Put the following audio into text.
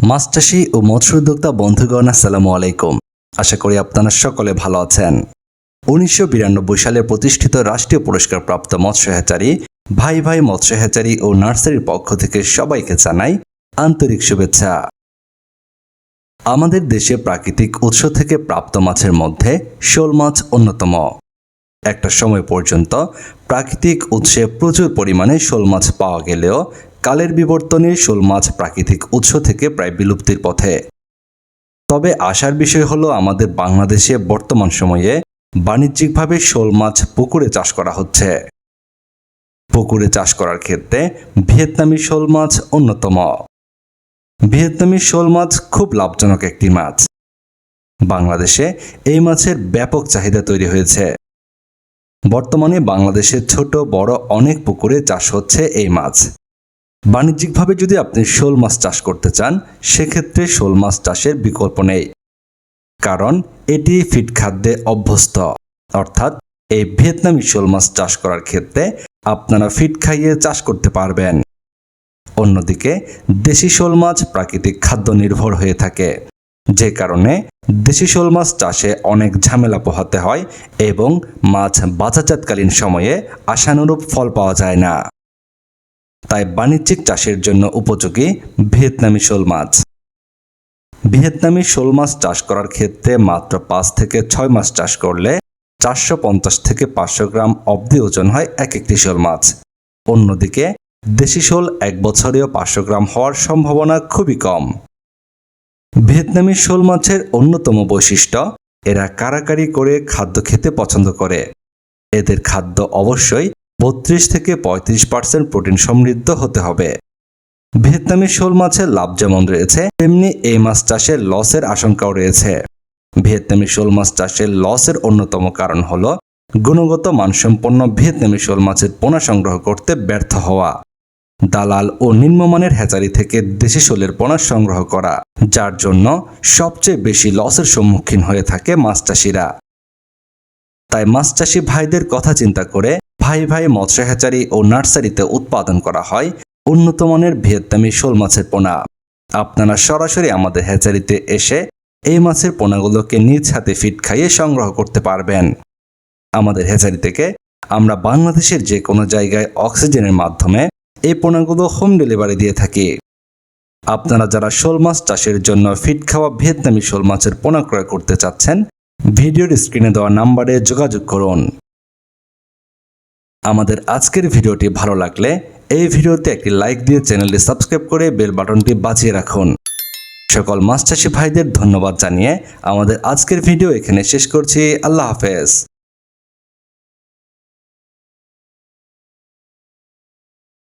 মাছ চাষী ও মৎস্য উদ্যোক্তা বন্ধুগণ, আসসালামু আলাইকুম। আশা করি আপনারা সকলে ভালো আছেন। 1992 সালে প্রতিষ্ঠিত রাষ্ট্রীয় পুরস্কারপ্রাপ্ত মৎস্য হ্যাচারি ভাই ভাই মৎস্য হ্যাচারি ও নার্সারির পক্ষ থেকে সবাইকে জানাই আন্তরিক শুভেচ্ছা। আমাদের দেশে প্রাকৃতিক উৎস থেকে প্রাপ্ত মাছের মধ্যে শোল মাছ অন্যতম। একটা সময় পর্যন্ত প্রাকৃতিক উৎসে প্রচুর পরিমাণে শোল মাছ পাওয়া গেলেও কালের বিবর্তনে শোল মাছ প্রাকৃতিক উৎস থেকে প্রায় বিলুপ্তির পথে। তবে আশার বিষয় হলো আমাদের বাংলাদেশে বর্তমান সময়ে বাণিজ্যিকভাবে শোল মাছ পুকুরে চাষ করা হচ্ছে। পুকুরে চাষ করার ক্ষেত্রে ভিয়েতনামি শোল মাছ অন্যতম। ভিয়েতনামি শোল মাছ খুব লাভজনক একটি মাছ। বাংলাদেশে এই মাছের ব্যাপক চাহিদা তৈরি হয়েছে। বর্তমানে বাংলাদেশে ছোট বড় অনেক পুকুরে চাষ হচ্ছে এই মাছ। বাণিজ্যিকভাবে যদি আপনি শোল মাছ চাষ করতে চান, সেক্ষেত্রে শোল মাছ চাষের বিকল্প নেই, কারণ এটি ফিড খাদ্যে অভ্যস্ত। অর্থাৎ এই ভিয়েতনামি শোল মাছ চাষ করার ক্ষেত্রে আপনারা ফিড খাইয়ে চাষ করতে পারবেন। অন্যদিকে দেশি শোল মাছ প্রাকৃতিক খাদ্য নির্ভর হয়ে থাকে, যে কারণে দেশি শোল মাছ চাষে অনেক ঝামেলা পোহাতে হয় এবং মাছ বাজারজাতকালীন সময়ে আশানুরূপ ফল পাওয়া যায় না। তাই বাণিজ্যিক চাষের জন্য উপযোগী ভিয়েতনামি শোল মাছ। ভিয়েতনামি শোল মাছ চাষ করার ক্ষেত্রে মাত্র 5 থেকে 6 মাস চাষ করলে 450 থেকে 500 গ্রাম অবধি ওজন হয় এক একটি শোল মাছ। অন্যদিকে দেশি শোল 1 বছরেও 500 গ্রাম হওয়ার সম্ভাবনা খুবই কম। ভিয়েতনামি শোল মাছের অন্যতম বৈশিষ্ট্য, এরা কারাকারি করে খাদ্য খেতে পছন্দ করে। এদের খাদ্য অবশ্যই 32 থেকে 35% প্রোটিন সমৃদ্ধ হতে হবে। ভিয়েতনামি শোল মাছের লাভ যেমন রয়েছে, তেমনি এই মাছ চাষে লসের আশঙ্কাও রয়েছে। ভিয়েতনামি শোল মাছ চাষের লসের অন্যতম কারণ হল গুণগত মানসম্পন্ন ভিয়েতনামি শোল মাছের পোনা সংগ্রহ করতে ব্যর্থ হওয়া, দালাল ও নিম্নমানের হ্যাচারি থেকে দেশি শোলের পোনা সংগ্রহ করা, যার জন্য সবচেয়ে বেশি লসের সম্মুখীন হয়ে থাকে মাছ চাষিরা। তাই মাছ চাষি ভাইদের কথা চিন্তা করে ভাই ভাই মৎস্য হ্যাচারি ও নার্সারিতে উৎপাদন করা হয় উন্নত মানের ভিয়েতনামি শোল মাছের পোনা। আপনারা সরাসরি আমাদের হ্যাচারিতে এসে এই মাছের পোনাগুলোকে নিজ হাতে ফিড খাইয়ে সংগ্রহ করতে পারবেন। আমাদের হ্যাচারি থেকে আমরা বাংলাদেশের যে কোনো জায়গায় অক্সিজেনের মাধ্যমে এই পোনাগুলো হোম ডেলিভারি দিয়ে থাকি। আপনারা যারা শোল মাছ চাষের জন্য ফিড খাওয়া ভিয়েতনামি শোল মাছের পোনা ক্রয় করতে চাচ্ছেন, ভিডিওর স্ক্রিনে দেওয়া নাম্বারে যোগাযোগ করুন। আমাদের আজকের ভিডিওটি ভালো লাগলে এই ভিডিওতে একটি লাইক দিয়ে চ্যানেলটি সাবস্ক্রাইব করে বেল বাটনটি বাজিয়ে রাখুন। সকল মাছ চাষি ভাইদের ধন্যবাদ জানিয়ে আমাদের আজকের ভিডিও এখানে শেষ করছি। আল্লাহ হাফেজ।